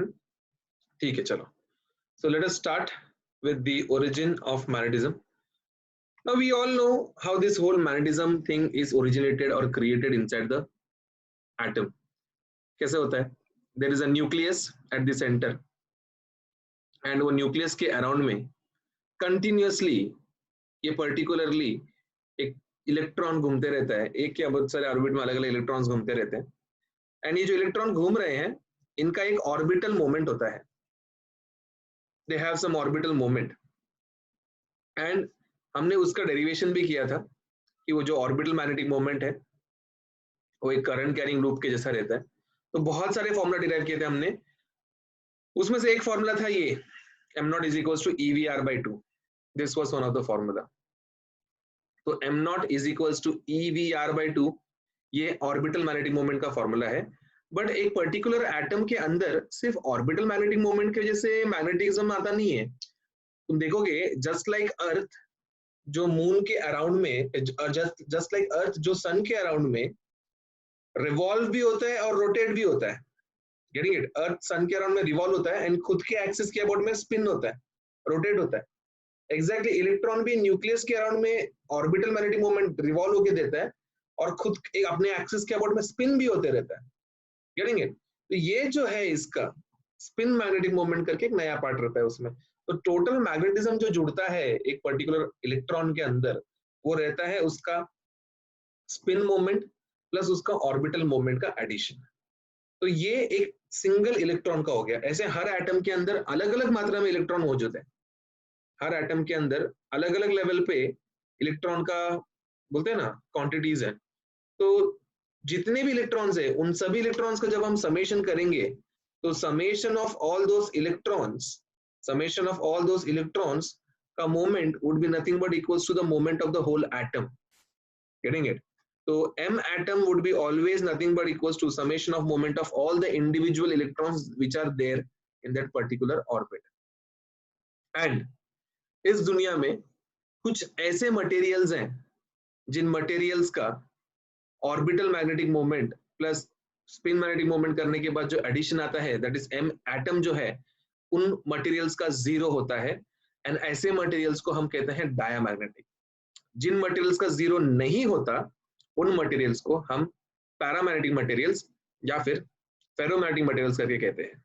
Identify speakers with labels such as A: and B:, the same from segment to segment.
A: ठीक है, चलो. So let us start with the origin of magnetism. Now we all know how this whole magnetism thing is originated or created inside the atom. कैसे होता है? There is a nucleus at the center, and वो nucleus के around में continuously ये particularly एक electron घूमते रहता है. एक या बहुत सारे ऑर्बिट में अलग अलग इलेक्ट्रॉन्स घूमते रहते हैं. एंड ये जो इलेक्ट्रॉन घूम रहे हैं इनका एक ऑर्बिटल मोमेंट होता है. They have some orbital moment. And हमने उसका डेरिवेशन भी किया था कि वो जो ऑर्बिटल मैग्नेटिक मोमेंट है वो एक करंट कैरिंग लूप के जैसा रहता है. तो बहुत सारे फॉर्मूला डिराइव किए थे हमने. उसमें से एक फॉर्मूला था ये m naught is equals to EVR/2. This was one of the formula. तो m naught is equals to EVR/2 ये ऑर्बिटल मैग्नेटिक मोमेंट का फॉर्मूला है. बट एक पर्टिकुलर एटम के अंदर सिर्फ ऑर्बिटल मैग्नेटिक मोमेंट की वजह से मैग्नेटिज्म आता नहीं है. तुम देखोगे जस्ट लाइक अर्थ जो मून के अराउंड में, जस्ट लाइक अर्थ जो सन के अराउंड में रिवॉल्व भी होता है और रोटेट भी होता है. Getting it? अर्थ सन के अराउंड में रिवॉल्व होता है एंड खुद के एक्सिस के अबाउट में स्पिन होता है, रोटेट होता है. एग्जैक्टली इलेक्ट्रॉन भी न्यूक्लियस के अराउंड में ऑर्बिटल मैग्नेटिक मोमेंट रिवॉल्व होकर देता है और खुद अपने एक्सिस के अबाउट में स्पिन भी होते रहता है. Getting it? तो ये जो है इसका स्पिन मैग्नेटिक मोमेंट करके एक नया पार्ट रहता है उसमें. तो टोटल मैग्नेटिज्म जो जुड़ता है एक पर्टिकुलर इलेक्ट्रॉन के अंदर वो रहता है उसका स्पिन मोमेंट प्लस उसका ऑर्बिटल मोमेंट का एडिशन. तो ये एक सिंगल इलेक्ट्रॉन का हो गया. ऐसे हर एटम के अंदर अलग अलग मात्रा में इलेक्ट्रॉन मौजूद है. हर एटम के अंदर अलग अलग लेवल पे इलेक्ट्रॉन का बोलते हैं ना क्वांटिटीज है. तो जितने भी इलेक्ट्रॉन्स है उन सभी इलेक्ट्रॉन्स का जब हम समेशन करेंगे तो summation of all those electrons का moment would be nothing but equals to the moment of the whole atom. Getting it? तो m atom would be always nothing but equals to summation of moment of all the individual electrons which are there in that particular orbit. And इस दुनिया में कुछ ऐसे materials हैं जिन materials का orbital magnetic moment plus spin magnetic moment करने के बाद जो एडिशन आता है दैट इज m एटम जो है उन मटेरियल्स का जीरो होता है. एंड ऐसे मटेरियल्स को हम कहते हैं डायामैग्नेटिक. जिन मटेरियल्स का जीरो नहीं होता उन मटेरियल्स को हम पैरामैग्नेटिक मटेरियल्स या फिर फेरोमैग्नेटिक मटेरियल्स करके कहते हैं.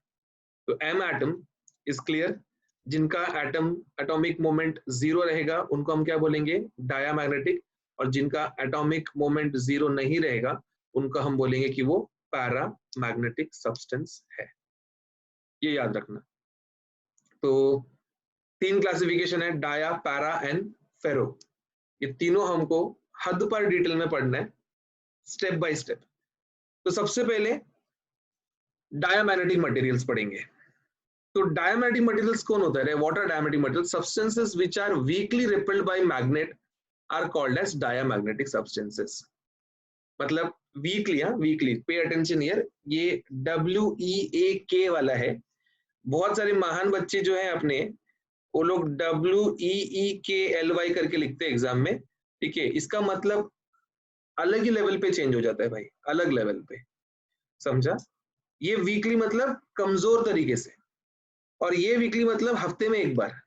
A: तो m एटम इज क्लियर. जिनका एटम एटॉमिक मोमेंट जीरो रहेगा उनको हम क्या बोलेंगे? डायामैग्नेटिक. और जिनका एटॉमिक मोमेंट जीरो नहीं रहेगा उनको हम बोलेंगे कि वो पैरामैग्नेटिक सब्सटेंस है. ये याद रखना. तो तीन क्लासिफिकेशन है, डाया, पैरा एंड फेरो. ये तीनों हमको हद पर डिटेल में पढ़ना है स्टेप बाय स्टेप. तो सबसे पहले डायामैग्नेटिक मटेरियल्स पढ़ेंगे. तो डायामैग्नेटिक मटेरियल्स कौन होता है? What are diamagnetic materials? Substances which are weakly repelled by magnet are called as diamagnetic substances. मतलब weakly, weakly, pay attention here. ये WEAK वाला है. बहुत सारे महान बच्चे जो है अपने वो लोग WEEKLY करके लिखते हैं एग्जाम में. ठीक है, इसका मतलब अलग ही लेवल पे चेंज हो जाता है भाई, अलग लेवल पे. समझा? ये वीकली मतलब कमजोर तरीके से और ये वीकली मतलब हफ्ते में एक बार.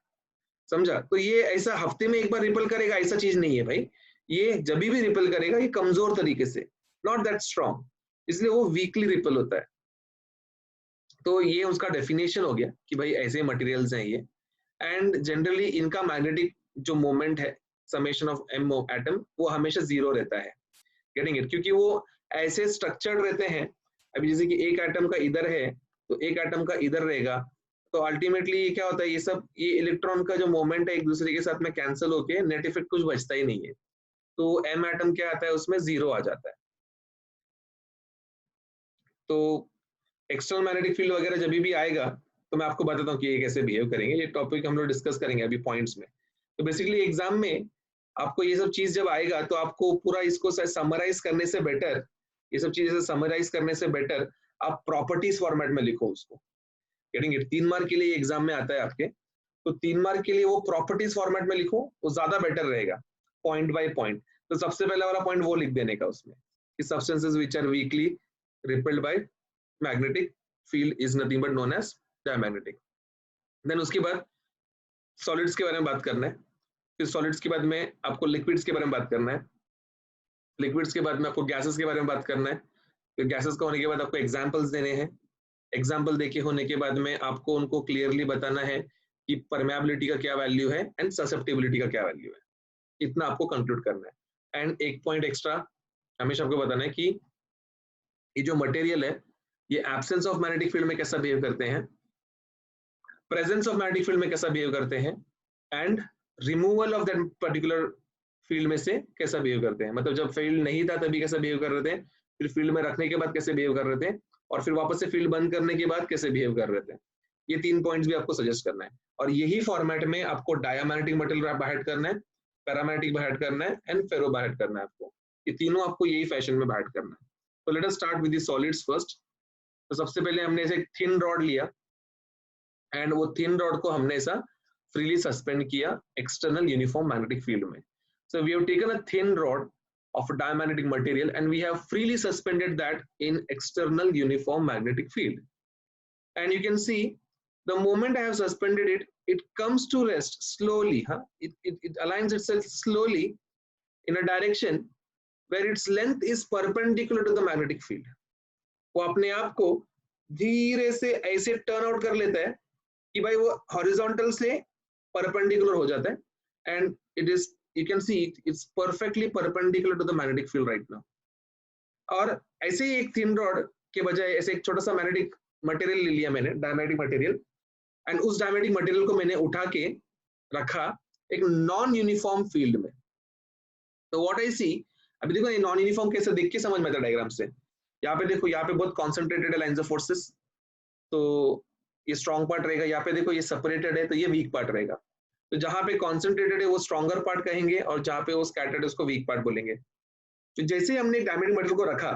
A: समझा? तो ये ऐसा हफ्ते में एक बार रिपल करेगा ऐसा चीज नहीं है भाई. ये जब भी रिपल करेगा ये कमजोर तरीके से, नॉट दैट स्ट्रॉन्ग, इसलिए वो वीकली रिपल होता है. तो ये उसका डेफिनेशन हो गया कि भाई ऐसे मटेरियल्स हैं ये. एंड जनरली इनका मैग्नेटिक जो मोमेंट है समेशन ऑफ m एटम वो हमेशा जीरो रहता है. Getting it? क्योंकि वो ऐसे स्ट्रक्चर्ड रहते हैं. अभी जैसे कि एक एटम का इधर है तो एक एटम का इधर रहेगा. तो अल्टीमेटली क्या होता है, ये इलेक्ट्रॉन का जो मोमेंट है एक दूसरे के साथ में कैंसिल होके नेट इफेक्ट कुछ बचता ही नहीं है. तो m एटम क्या आता है उसमें जीरो आ जाता है. तो एक्सटर्नल मैग्नेटिक फील्ड वगैरह जब भी आएगा तो मैं आपको बताता हूँ कि ये कैसे बिहेव करेंगे. ये टॉपिक हम लोग डिस्कस करेंगे अभी पॉइंट्स में. तो बेसिकली एग्जाम में आपको ये सब चीज जब आएगा तो आपको पूरा इसको समराइज करने से बेटर, ये सब चीजें समराइज करने से बेटर आप प्रॉपर्टीज फॉर्मेट में लिखो उसको. Getting it? 3 मार्क के लिए एग्जाम में आता है आपके. तो 3 मार्क के लिए वो प्रॉपर्टीज फॉर्मेट में लिखो, वो ज्यादा बेटर रहेगा पॉइंट बाय पॉइंट. तो सबसे पहला वाला पॉइंट वो लिख देने का उसमें कि substances which are weakly repelled by magnetic field is nothing but known as diamagnetic. Then उसके बाद सॉलिड्स के बारे में बात करना है, फिर सॉलिड्स के बाद में आपको लिक्विड्स के बारे में बात करना है, लिक्विड्स के बाद में आपको गैसेस के बारे में बात करना है, फिर गैसेस का होने के बाद आपको एग्जाम्पल्स देने हैं, एग्जाम्पल देके होने के बाद में आपको उनको क्लियरली बताना है कि परमेबिलिटी का क्या वैल्यू है एंड ससेप्टिबिलिटी का क्या वैल्यू है, इतना आपको कंक्लूड करना है। एंड एक पॉइंट एक्स्ट्रा हमेशा आपको बताना है कि ये जो मटेरियल है ये एब्सेंस ऑफ मैग्नेटिक फील्ड में कैसा बिहेव करते हैं, प्रेजेंस ऑफ मैग्नेटिक फील्ड में कैसा बिहेव करते हैं, and removal of that particular field में से कैसा बिहेव करते हैं। मतलब जब फील्ड नहीं था तभी कैसा बिहेव कर रहे थे, फिर फील्ड में रखने के बाद कैसे बिहेव कर रहे थे, और फिर वापस से फील्ड बंद करने के बाद कैसे बिहेव कर रहे थे। ये 3 पॉइंट्स भी आपको सजेस्ट करना है, और यही फॉर्मेट में आपको डायमैग्नेटिक मटेरियल बाहर करना है, पैरामैग्नेटिक बाहर करना है एंड फेरो बाहर करना है। आपको ये तीनों आपको यही फैशन में बाहर करना है। तो let us start with the solids first. तो सबसे पहले हमने ऐसे थिन रॉड लिया एंड वो थिन रॉड को हमने ऐसा फ्रीली सस्पेंड किया एक्सटर्नल यूनिफॉर्म मैग्नेटिक फील्ड में। So we have taken a thin rod of a diamagnetic material and we have freely suspended that in external uniform magnetic field. And you can see the moment I have suspended it, it comes to rest slowly. It aligns itself slowly in a direction where its length is perpendicular to the magnetic field. वो अपने आप को धीरे से ऐसे turn out कर लेता है कि भाई वो हॉरिजॉन्टल से परपेंडिकुलर हो जाता है, and it is, you can see it's perfectly perpendicular to the magnetic field right now. और ऐसे ही एक थिन रॉड के बजाय ऐसे एक छोटा सा मैग्नेटिक मटेरियल ले लिया मैंने, डायमैग्नेटिक मटेरियल, एंड उस डायमैग्नेटिक मटेरियल को मैंने उठा के रखा एक नॉन यूनिफॉर्म फील्ड में। तो व्हाट आई सी, अभी देखो ये नॉन यूनिफॉर्म कैसे देख के समझ में आता है डायग्राम से। यहाँ पे देखो, यहाँ पे बहुत कॉन्सेंट्रेटेड है लाइंस ऑफ फोर्सेस, तो ये स्ट्रॉन्ग पार्ट रहेगा। यहाँ पे देखो ये सेपरेटेड है तो ये वीक पार्ट रहेगा। तो जहां पे कॉन्सेंट्रेटेड है वो स्ट्रॉन्गर पार्ट कहेंगे, और जहां पे वो स्कैटर्ड है उसको वीक पार्ट बोलेंगे। तो जैसे ही हमने डायमैग्नेटिक मटेरियल को रखा,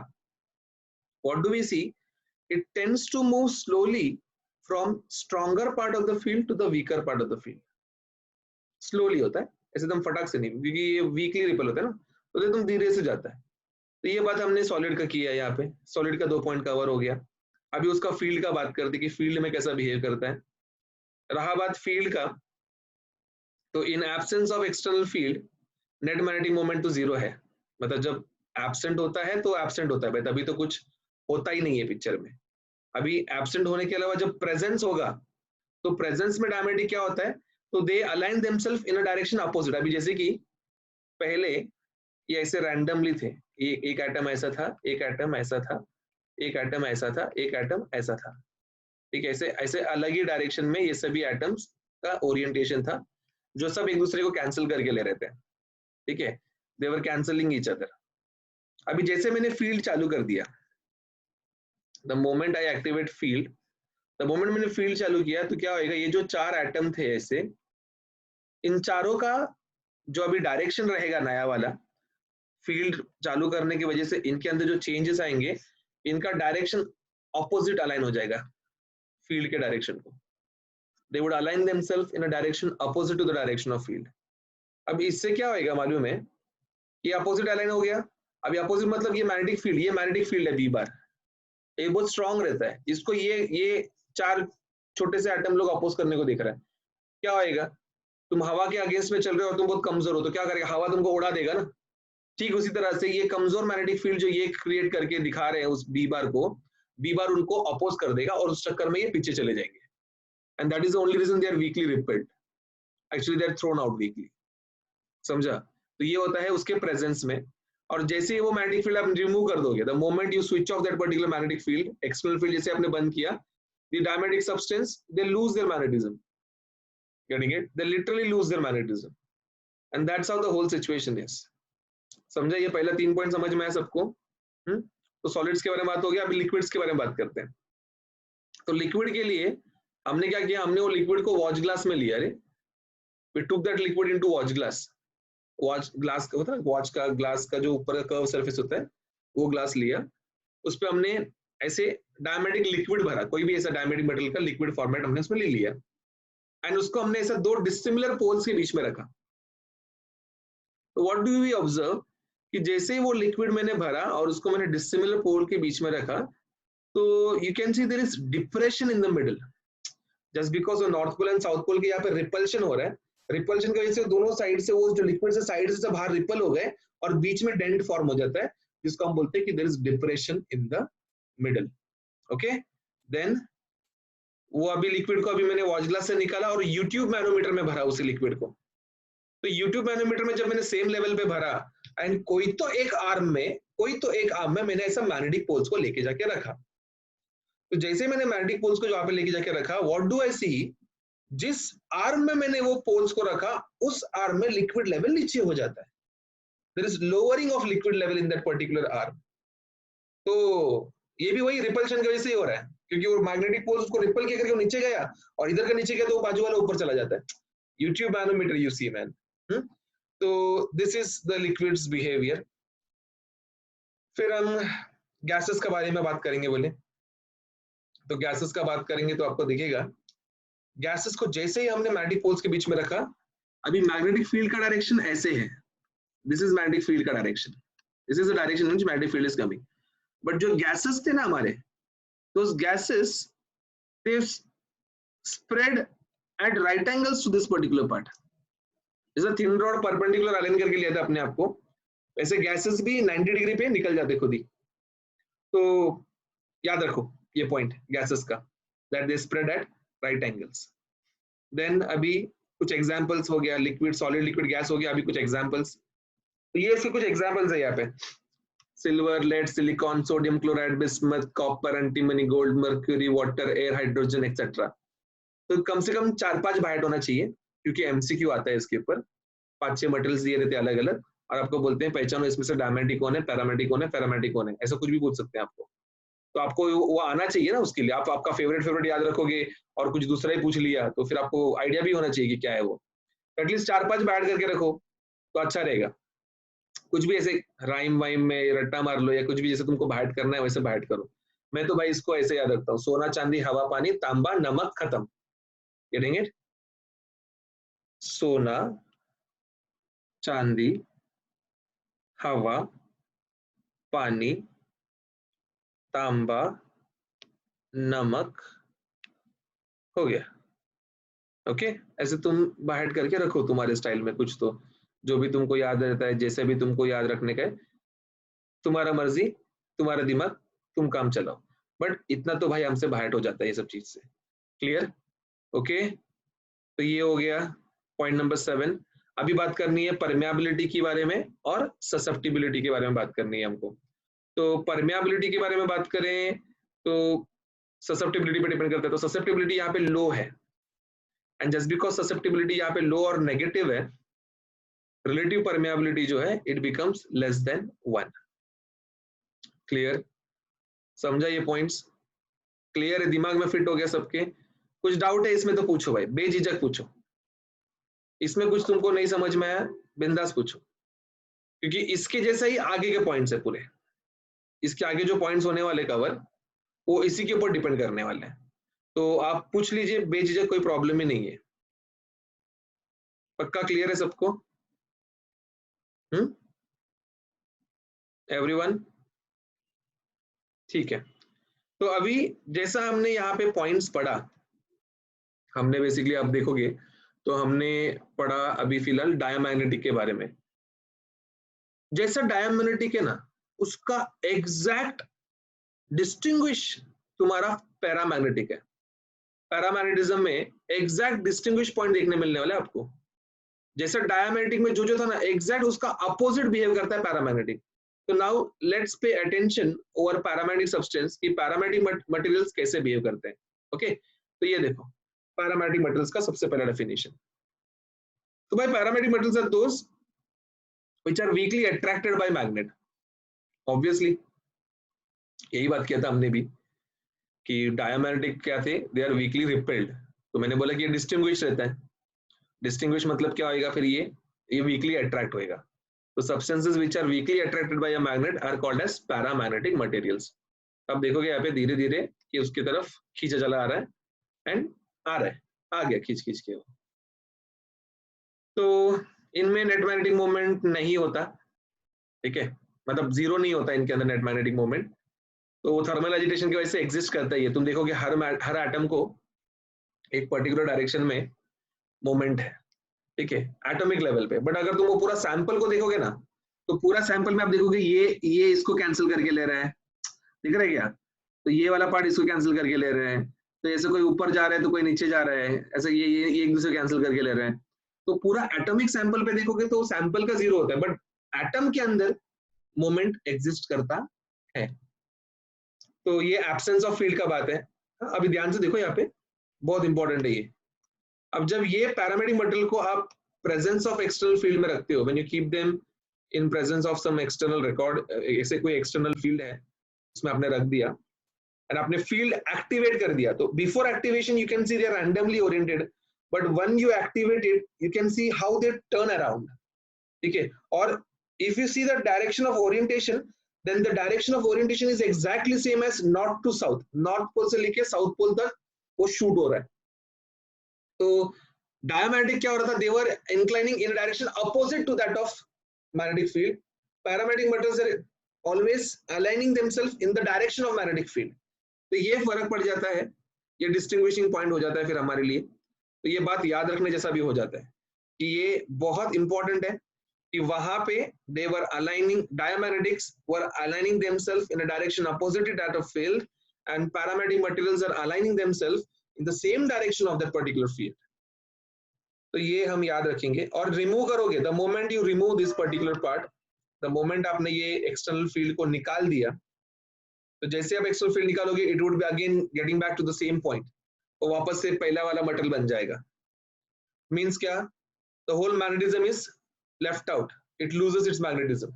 A: what do we see, it tends to move slowly from stronger part of the field to the weaker part of the field. Slowly होता है, ऐसे एकदम फटाक से नहीं, क्योंकि ये वीकली रिपल होता है ना, तो एकदम धीरे से जाता है। तो ये बात हमने सॉलिड का किया, यहाँ पे सॉलिड का 2 पॉइंट कवर हो गया। अभी उसका फील्ड का बात करते कि फील्ड में कैसा बिहेव करता है। रहा बात फील्ड का, तो in absence of external field net magnetic moment तो 0 है। मतलब जब एब्सेंट होता है तो एब्सेंट होता है भाई, तभी तो कुछ होता ही नहीं है पिक्चर में। अभी एब्सेंट होने के अलावा जब प्रेजेंस होगा, तो प्रेजेंस में डायमैग्नेटिक क्या होता है, तो they align themselves in a direction opposite. अभी जैसे कि पहले ये ऐसे रैंडमली थे, ये एक एटम ऐसा था, एक एटम ऐसा था, एक एटम ऐसा था, एक एटम ऐसा था, ठीक है। ऐसे ऐसे अलग ही डायरेक्शन में ये सभी एटम्स का ओरिएंटेशन था, जो सब एक दूसरे को कैंसिल करके ले रहे थे, ठीक है। दे वर कैंसलिंग ईच अदर। अभी जैसे मैंने फील्ड चालू कर दिया, the moment I activate field, the moment मैंने फील्ड चालू किया, तो क्या होएगा, ये जो 4 एटम थे ऐसे, इन चारों का जो अभी डायरेक्शन रहेगा नया वाला, फील्ड चालू करने की वजह से इनके अंदर जो चेंजेस आएंगे, इनका डायरेक्शन ऑपोजिट अलाइन हो जाएगा फील्ड के डायरेक्शन को। They would align themselves in a direction opposite to the direction of field. अब इससे क्या होएगा मालूम है, ये अपोजिट अलाइन हो गया। अभी अपोजिट मतलब ये मैग्नेटिक फील्ड, ये मैग्नेटिक फील्ड है बी बार, ये बहुत स्ट्रांग रहता है, इसको ये 4 छोटे से एटम लोग अपोज करने को देख रहा है। क्या होएगा, तुम हवा के अगेंस्ट में चल रहे हो, तुम बहुत कमजोर हो, तो क्या करेगा, हवा तुमको उड़ा देगा ना। ठीक उसी तरह से ये कमजोर मैग्नेटिक फील्ड जो ये क्रिएट करके दिखा रहे हैं उस बी बार को, बी बार उनको अपोज कर देगा और उस चक्कर में ये पीछे चले जाएंगे। And that is the only reason they are weakly repelled. Actually, they are thrown out weakly. समझा? तो ये होता है उसके प्रेजेंस में। और जैसे ही वो मैग्नेटिक फील्ड आप रिमूव कर दोगे, the moment you switch off that particular magnetic field, external field जैसे आपने बंद किया, the diamagnetic substance they lose their magnetism. Getting it? They literally lose their magnetism, and that's how the whole situation is. समझा? ये पहला 3 point समझ में आया सबको? तो सॉलिड्स के बारे में बात हो गया, अभी लिक्विड्स के बारे में बात करते हैं। तो लिक्विड के लिए हमने क्या किया, हमने वो लिक्विड को वॉच ग्लास में लिया। अरे we took that liquid into watch glass. Watch glass होता है, वॉच का ग्लास का जो ऊपर का कर्व सरफेस होता है, वो ग्लास लिया, उस पर हमने ऐसे डायमैग्नेटिक लिक्विड भरा, कोई भी ऐसा डायमैग्नेटिक मटेरियल का लिक्विड फॉर्मेट हमने उसमें ले लिया, एंड उसको हमने ऐसा 2 डिसिमिलर पोल्स के बीच में रखा। तो व्हाट डू वी ऑब्जर्व कि जैसे ही वो लिक्विड मैंने भरा और उसको मैंने डिसिमिलर पोल के बीच में रखा, तो you can see there is depression in the middle just because north pole and south pole के यहाँ पे रिपल्शन हो रहा है, रिपल्शन की वजह से दोनों साइड से वो जो लिक्विड से साइड से बाहर रिपल हो गए और बीच में डेंट फॉर्म हो जाता है, जिसको हम बोलते हैं कि there is depression in the middle. Okay, then वो अभी लिक्विड को अभी मैंने वॉच ग्लास से निकाला और यूट्यूब मैनोमीटर में भरा उसी लिक्विड को। तो यूट्यूब मैनोमीटर में जब मैंने सेम लेवल पे भरा एंड कोई तो एक आर्म में मैंने ऐसा मैग्नेटिक पोल्स को लेके जाके रखा। तो जैसे मैंने मैग्नेटिक पोल्स को वहां पे लेके जाके रखा, व्हाट डू आई सी, जिस आर्म में मैंने वो पोल्स को रखा उस आर्म में लिक्विड लेवल नीचे हो जाता है, there is lowering of liquid level in that particular arm. तो ये भी वही रिपल्शन की वजह से ही हो रहा है, क्योंकि वो मैग्नेटिक पोल्स उसको रिपल के करके नीचे गया और इधर का नीचे गया तो वो बाजू वाला ऊपर चला जाता है। U tube manometer you see man. तो this is the liquids behaviour. फिर हम गैसेस के बारे में बात करेंगे बोले, तो गैसेस का बात करेंगे तो आपको दिखेगा गैसेस को जैसे ही हमने मैग्नेटिक पोल्स के बीच में रखा, अभी मैग्नेटिक फील्ड का डायरेक्शन ऐसे है, दिस इज मैग्नेटिक फील्ड का direction, this is the direction in which magnetic field is coming. But जो गैसेस थे ना हमारे, those gases they spread at right angles to this particular part। जैसे thin rod perpendicular align करके लिया था अपने आप को, वैसे गैसेस भी 90 डिग्री पे निकल जाते खुद ही। तो याद रखो ये पॉइंट गैसेस का, that they spread at right angles. Then अभी कुछ एग्जांपल्स हो गया, लिक्विड सॉलिड लिक्विड गैस हो गया, अभी कुछ एग्जांपल्स। तो ये इसके कुछ एग्जांपल्स है यहाँ पे, silver, lead, silicon, sodium chloride, bismuth, copper, antimony, gold, mercury, water, air, hydrogen etcetera. तो कम से कम 4-5 बाइट होना चाहिए, क्योंकि एमसीक्यू आता है इसके ऊपर। 5-6 मटेरियल्स दिए रहते हैं अलग अलग, और आपको बोलते हैं पहचानो इसमें से डायमैग्नेटिक कौन है, पैरामैग्नेटिक कौन है, फेरोमैग्नेटिक कौन है, ऐसा कुछ भी पूछ सकते हैं आपको। तो आपको वो आना चाहिए ना, उसके लिए आप आपका फेवरेट याद रखोगे और कुछ दूसरा ही पूछ लिया तो फिर आपको आइडिया भी होना चाहिए कि क्या है वो। एटलीस्ट 4-5 बाइट करके रखो तो अच्छा रहेगा। कुछ भी ऐसे राइम वाइम में रट्टा मार लो, या कुछ भी जैसे तुमको बाइट करना है वैसे बाइट करो। मैं तो भाई इसको ऐसे याद रखता हूँ, सोना चांदी हवा पानी तांबा नमक खत्म। Getting it? सोना चांदी हवा पानी तांबा नमक, हो गया। ओके, ऐसे तुम बाइट करके रखो तुम्हारे स्टाइल में कुछ, तो जो भी तुमको याद रहता है, जैसे भी तुमको याद रखने का है, तुम्हारा मर्जी, तुम्हारा दिमाग, तुम काम चलाओ। बट इतना तो भाई हमसे बाहर हो जाता है ये सब चीज से। क्लियर? ओके, तो ये हो गया पॉइंट नंबर 7। अभी बात करनी है परमेबिलिटी के बारे में और ससेप्टिबिलिटी के बारे में बात करनी है हमको। तो परमेबिलिटी के बारे में बात करें तो ससेप्टिबिलिटी पे डिपेंड करता है। तो ससेप्टिबिलिटी यहाँ पे लो है, एंड जस्ट बिकॉज ससेप्टिबिलिटी यहाँ पे लो और नेगेटिव है, रिलेटिव परमेबिलिटी जो है it becomes less than 1। Clear? समझा ये पॉइंट्स? क्लियर है? दिमाग में फिट हो गया सबके? कुछ डाउट है इसमें तो पूछो भाई, बेझिझक पूछो। इसमें कुछ तुमको नहीं समझ में आया, बिंदास पूछो, क्योंकि इसके जैसे ही आगे के पॉइंट्स है पूरे। इसके आगे जो पॉइंट्स होने वाले कवर, वो इसी के ऊपर डिपेंड करने वाले हैं। तो आप पूछ लीजिए बेझिझक, कोई प्रॉब्लम ही नहीं है। पक्का क्लियर है सबको? एवरीवन? ठीक है। तो अभी जैसा हमने यहाँ पे पॉइंट्स पढ़ा, हमने बेसिकली आप देखोगे तो हमने पढ़ा अभी फिलहाल डायमैग्नेटिक के बारे में। जैसा डायमैग्नेटिक है ना, उसका एग्जैक्ट डिस्टिंग्विश तुम्हारा पैरामैग्नेटिक है। पैरामैग्नेटिज्म में एग्जैक्ट डिस्टिंग्विश पॉइंट देखने मिलने वाले आपको। जैसा डायमैग्नेटिक में जो था ना, एग्जैक्ट उसका अपोजिट बिहेव करता है पैरामैग्नेटिक। तो now let's pay attention over paramagnetic substance कि पैरामैग्नेटिक मटेरियल्स कैसे बिहेव करते हैं। ओके, तो ये देखो पैरामैग्नेटिक मटेरियल्स का सबसे पहला डेफिनेशन। तो भाई paramagnetic materials are those which are weakly attracted by magnet. Obviously यही बात किया था हमने भी कि डायमैग्नेटिक क्या थे, दे आर वीकली रिपेल्ड। तो मैंने बोला कि ये डिस्टिंग्विश रहता है। डिस्टिंग्विश मतलब क्या होएगा फिर, ये वीकली अट्रैक्ट होएगा। तो substances which are weakly attracted by a magnet are called as paramagnetic materials. अब देखोगे यहाँ पे धीरे धीरे कि उसकी तरफ खींचा चला आ रहा है, एंड आ रहा है, आ गया खींच खींच के। तो इनमें नेट मैग्नेटिक मोमेंट नहीं होता, ठीक है, मतलब जीरो नहीं होता इनके अंदर नेट मैग्नेटिक मोमेंट। तो वो थर्मल एजिटेशन की वजह से एग्जिस्ट करता है। ये तुम देखोगे हर एटम को एक पर्टिकुलर डायरेक्शन में मोमेंट है, ठीक है, एटॉमिक लेवल पे। बट अगर तुम वो पूरा सैंपल को देखोगे ना, तो पूरा सैंपल में आप देखोगे ये इसको कैंसिल करके ले रहा है, दिख रहा है क्या? तो ये वाला पार्ट इसको कैंसिल करके ले रहे हैं, तो ऐसे कोई ऊपर जा रहा है तो कोई नीचे जा रहा है, ऐसे ये एक दूसरे कैंसिल करके ले रहे हैं। तो पूरा एटॉमिक सैंपल पे देखोगे तो सैंपल का जीरो होता है, बट एटम के अंदर मोमेंट एग्जिस्ट करता है। तो ये एब्सेंस ऑफ फील्ड का बात है। अभी ध्यान से देखो, यहाँ पे बहुत इंपॉर्टेंट है ये। अब जब ये पैरामेडिक मटेरियल को आप प्रेजेंस ऑफ एक्सटर्नल फील्ड में रखते हो, when you keep them in presence of some external record, ऐसे कोई एक्सटर्नल फील्ड है उसमें आपने रख दिया एंड आपने फील्ड एक्टिवेट कर दिया, तो before activation you can see they are randomly oriented, but when you activate it you can see how they turn around, ठीक है। और if you see the direction of orientation, then the direction of orientation is exactly same as north to south, north pole से लेके south pole तक वो shoot हो रहा है। तो diamagnetic क्या हो रहा था, they were inclining in a direction opposite to that of magnetic field. Paramagnetic materials are always aligning themselves in the direction of magnetic field. तो ये फर्क पड़ जाता है, ये डिस्टिंग्विशिंग पॉइंट हो जाता है फिर हमारे लिए। तो ये बात याद रखने जैसा भी हो जाता है कि ये बहुत इंपॉर्टेंट है कि वहां पे they were aligning, diamagnetics were aligning themselves in a direction opposite to that of field, and paramagnetic materials are aligning themselves in the same direction of that particular field. तो ये हम याद रखेंगे और रिमूव करोगे, the moment you remove this particular part, the moment आपने ये external field को निकाल दिया, तो जैसे आप एक्सटर्नल फील्ड निकालोगे it would be again getting back to the same point, तो वापस से पहला वाला मटेरियल बन जाएगा। मींस क्या, the whole magnetism is left out, it loses its magnetism.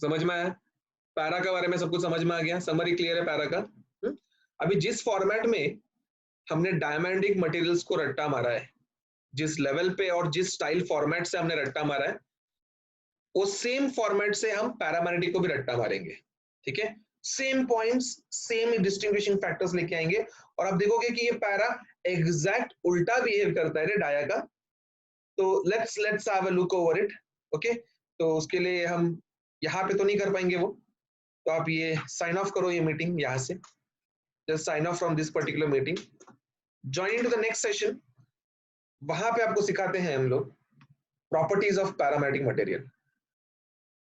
A: समझ में आया? पैरा के बारे में सब कुछ समझ में आ गया, समरी क्लियर है पैरा का? अभी जिस फॉर्मेट में हमने डायमैग्नेटिक मटेरियल्स को रट्टा मारा है, जिस लेवल पे और जिस स्टाइल फॉर्मेट से हमने रट्टा मारा है, वो सेम फॉर्मेट से हम पैरामैग्नेटिक को भी रट्टा मारेंगे, ठीक है। Same points, same distinguishing factors लेके आएंगे और आप देखोगे कि ये पैरा एग्जैक्ट उल्टा बिहेव करता है रे डाया का। तो let's have a look over it, okay. तो उसके लिए हम यहाँ पे तो नहीं कर पाएंगे वो, तो आप ये साइन ऑफ करो ये मीटिंग यहाँ से, just sign off from this particular meeting, join to the next session. वहां पे आपको सिखाते हैं हम लोग प्रॉपर्टीज ऑफ पैरामैग्नेटिक मटेरियल।